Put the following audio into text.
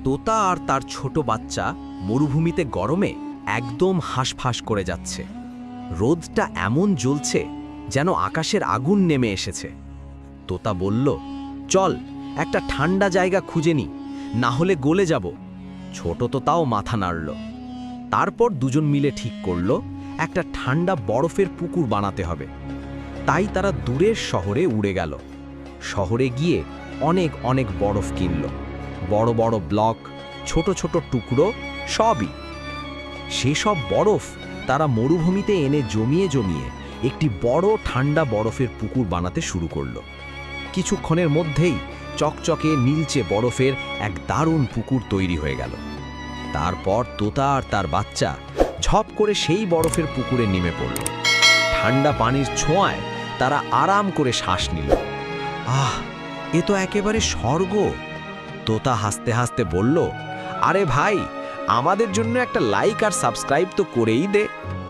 তোতা আর তার ছোট বাচ্চা মরুভূমিতে গরমে একদম হাঁসফাঁস করে যাচ্ছে। রোদটা এমন জ্বলছে যেন আকাশের আগুন নেমে এসেছে। তোতা বলল, চল একটা ঠান্ডা জায়গা খুঁজে নি, না হলে গলে যাব। ছোট তোতাও মাথা নাড়ল। তারপর দুজন মিলে ঠিক করল একটা ঠান্ডা বরফের পুকুর বানাতে হবে। তাই তারা দূরের শহরে উড়ে গেল। শহরে গিয়ে অনেক অনেক বরফ কিনল, বড় বড় ব্লক, ছোট ছোট টুকরো, সবই। সেসব বরফ তারা মরুভূমিতে এনে জমিয়ে জমিয়ে একটি বড় ঠান্ডা বরফের পুকুর বানাতে শুরু করল। কিছুক্ষণের মধ্যেই চকচকে নীলচে বরফের এক দারুণ পুকুর তৈরি হয়ে গেল। তারপর তোতা আর তার বাচ্চা ঝপ করে সেই বরফের পুকুরে নেমে পড়ল। ঠান্ডা পানির ছোঁয়ায় তারা আরাম করে শ্বাস নিল। আহ, এ তো একেবারে স্বর্গ। তোতা হাসতে হাসতে বলল, আরে ভাই, আমাদের জন্য একটা লাইক আর সাবস্ক্রাইব তো করেই দে।